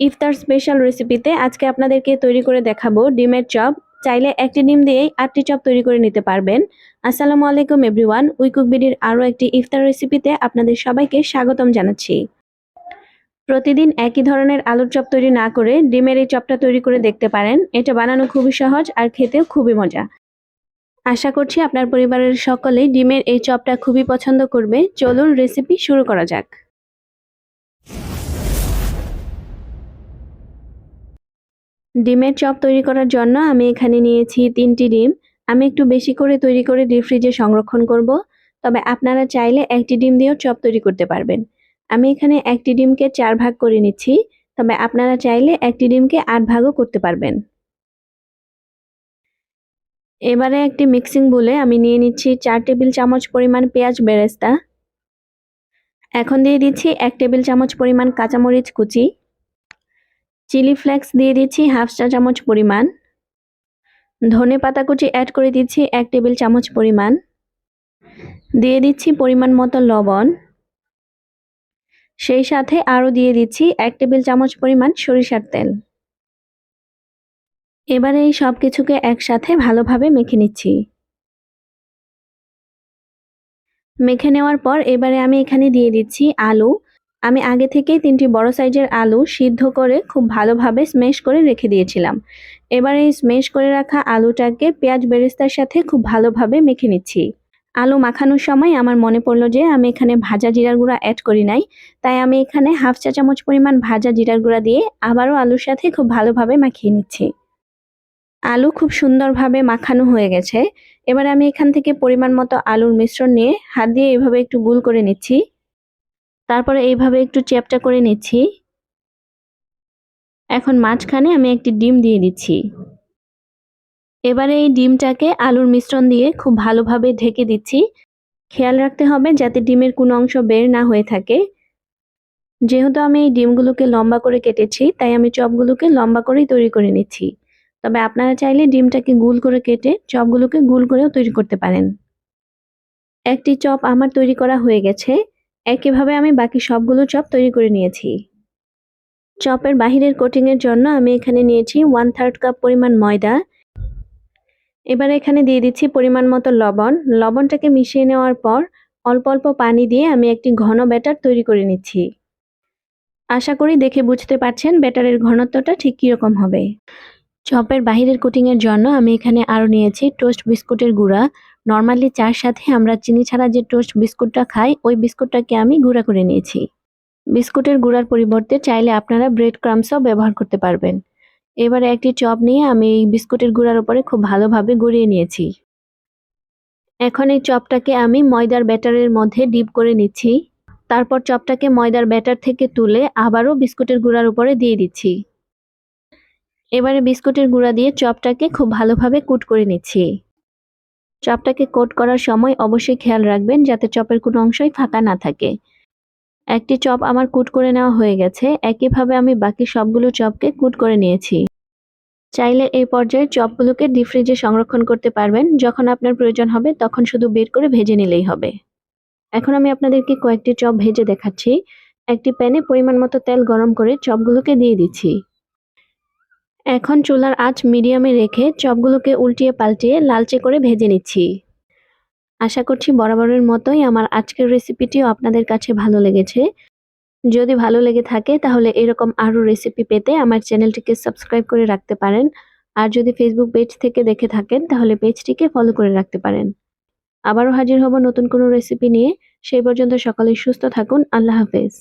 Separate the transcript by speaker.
Speaker 1: ইফতার special রেসিপিতে আজকে আপনাদেরকে তৈরি করে দেখাবো ডিমের চপ। চাইলে একটি ডিম দিয়েই 8টি চপ তৈরি করে নিতে পারবেন। আসসালামু আলাইকুম এভরিওয়ান, উইকুক বিডির আরও একটি ইফতার রেসিপিতে আপনাদের সবাইকে স্বাগতম জানাচ্ছি। প্রতিদিন একই ধরনের আলুর চপ তৈরি না করে ডিমের এই চপটা তৈরি করে দেখতে পারেন। এটা বানানো খুবই সহজ আর খেতেও খুবই মজা। আশা করছি আপনার পরিবারের সকলেই ডিমের এই চপটা খুবই পছন্দ করবে। চলুন রেসিপি শুরু করা যাক। ডিমের চপ তৈরি করার জন্য আমি এখানে নিয়েছি 3টি ডিম। আমি একটু বেশি করে তৈরি করে ডিপ ফ্রিজে সংরক্ষণ করব। তবে আপনারা চাইলে একটি ডিম দিয়েও চপ তৈরি করতে পারবেন। আমি এখানে একটি ডিমকে 4 ভাগ করে নিচ্ছি। তবে আপনারা চাইলে একটি ডিমকে 8 ভাগও করতে পারবেন। এবারে একটি মিক্সিং বোলে আমি নিয়ে নিচ্ছি 4 টেবিল চামচ পরিমাণ পেঁয়াজ বেরেস্তা। এখন দিয়ে দিচ্ছি 1 টেবিল চামচ পরিমাণ কাঁচামরিচ কুচি। চিলি ফ্লেক্স দিয়ে দিচ্ছি হাফ চা চামচ পরিমাণ। ধনে পাতা কুচি অ্যাড করে দিচ্ছি 1 টেবিল চামচ পরিমাণ। দিয়ে দিচ্ছি পরিমাণ মতো লবণ। সেই সাথে আরও দিয়ে দিচ্ছি 1 টেবিল চামচ পরিমাণ সরিষার তেল। এবারে এই সব কিছুকে একসাথে ভালোভাবে মেখে নিচ্ছি। মেখে নেওয়ার পর এবারে আমি এখানে দিয়ে দিচ্ছি আলু। আমি আগে থেকেই 3টি বড় সাইজের আলু সিদ্ধ করে খুব ভালোভাবে স্ম্যাশ করে রেখে দিয়েছিলাম। এবারে এই স্ম্যাশ করে রাখা আলুটাকে পেঁয়াজ বেরেস্তার সাথে খুব ভালোভাবে মেখে নিচ্ছি। আলু মাখানোর সময় আমার মনে পড়লো যে আমি এখানে ভাজা জিরার গুঁড়া অ্যাড করি নাই, তাই আমি এখানে হাফ চা চামচ পরিমাণ ভাজা জিরার গুঁড়া দিয়ে আবারও আলুর সাথে খুব ভালোভাবে মাখিয়ে নিচ্ছি। আলু খুব সুন্দরভাবে মাখানো হয়ে গেছে। এবার আমি এখান থেকে পরিমাণ মতো আলুর মিশ্রণ নিয়ে হাত দিয়ে এইভাবে একটু গোল করে নিচ্ছি। তারপরে এইভাবে একটু চ্যাপ্টা করে নিচ্ছি। এখন মাঝখানে আমি একটি ডিম দিয়ে দিচ্ছি। এবারে এই ডিমটাকে আলুর মিশ্রণ দিয়ে খুব ভালোভাবে ঢেকে দিচ্ছি। খেয়াল রাখতে হবে যাতে ডিমের কোনো অংশ বের না হয়ে থাকে। যেহেতু আমি এই ডিমগুলোকে লম্বা করে কেটেছি, তাই আমি চপগুলোকে লম্বা করেই তৈরি করে নিচ্ছি। তবে আপনারা চাইলে ডিমটাকে গোল করে কেটে চপগুলোকে গোল করেও তৈরি করতে পারেন। একটি চপ আমার তৈরি করা হয়ে গেছে। একইভাবে আমি বাকি সবগুলো চপ তৈরি করে নিয়েছি। চপের বাহিরের কোটিংয়ের জন্য আমি এখানে নিয়েছি 1/3 কাপ পরিমাণ ময়দা। এবার এখানে দিয়ে দিচ্ছি পরিমাণ মতো লবণ। লবণটাকে মিশিয়ে নেওয়ার পর অল্প অল্প পানি দিয়ে আমি একটি ঘন ব্যাটার তৈরি করে নিচ্ছি। আশা করি দেখে বুঝতে পারছেন ব্যাটারের ঘনত্বটা ঠিক কীরকম হবে। চপের বাহিরের কোটিংয়ের জন্য আমি এখানে আরও নিয়েছি টোস্ট বিস্কুটের গুঁড়া। নর্মালি চার সাথে আমরা চিনি ছাড়া যে টোস্ট বিস্কুটটা খাই, ওই বিস্কুটটাকে আমি গুঁড়া করে নিয়েছি। বিস্কুটের গুঁড়ার পরিবর্তে চাইলে আপনারা ব্রেড ক্রাম্বসও ব্যবহার করতে পারবেন। এবারে একটি চপ নিয়ে আমি এই বিস্কুটের গুঁড়ার উপরে খুব ভালোভাবে গড়িয়ে নিয়েছি। এখন এই চপটাকে আমি ময়দার ব্যাটারের মধ্যে ডিপ করে নিচ্ছি। তারপর চপটাকে ময়দার ব্যাটার থেকে তুলে আবারও বিস্কুটের গুঁড়ার উপরে দিয়ে দিচ্ছি। এবারে বিস্কুটের গুঁড়া দিয়ে চপটাকে খুব ভালোভাবে কোট করে নিচ্ছি। চপটাকে কোট করার সময় অবশ্যই খেয়াল রাখবেন যাতে চপের কোনো অংশই ফাঁকা না থাকে। একটি চপ আমার কোট করে নেওয়া হয়ে গেছে। একইভাবে আমি বাকি সবগুলো চপকে কোট করে নিয়েছি। চাইলে এই পর্যায়ে চপগুলোকে ডিপ ফ্রিজে সংরক্ষণ করতে পারবেন। যখন আপনার প্রয়োজন হবে তখন শুধু বের করে ভেজে নিলেই হবে। এখন আমি আপনাদেরকে কয়েকটি চপ ভেজে দেখাচ্ছি। একটি প্যানে পরিমাণ মতো তেল গরম করে চপগুলোকে দিয়ে দিচ্ছি। এখন চুলার আঁচ মিডিয়ামে রেখে চপগুলোকে উল্টিয়ে পাল্টিয়ে লালচে করে ভেজে নিচ্ছি। আশা করছি বরাবরের মতোই আমার আজকের রেসিপিটিও আপনাদের কাছে ভালো লেগেছে। যদি ভালো লেগে থাকে তাহলে এরকম আরও রেসিপি পেতে আমার চ্যানেলটিকে সাবস্ক্রাইব করে রাখতে পারেন। আর যদি ফেসবুক পেজ থেকে দেখে থাকেন তাহলে পেজটিকে ফলো করে রাখতে পারেন। আবারও হাজির হব নতুন কোনো রেসিপি নিয়ে। সেই পর্যন্ত সকলেই সুস্থ থাকুন। আল্লাহ হাফেজ।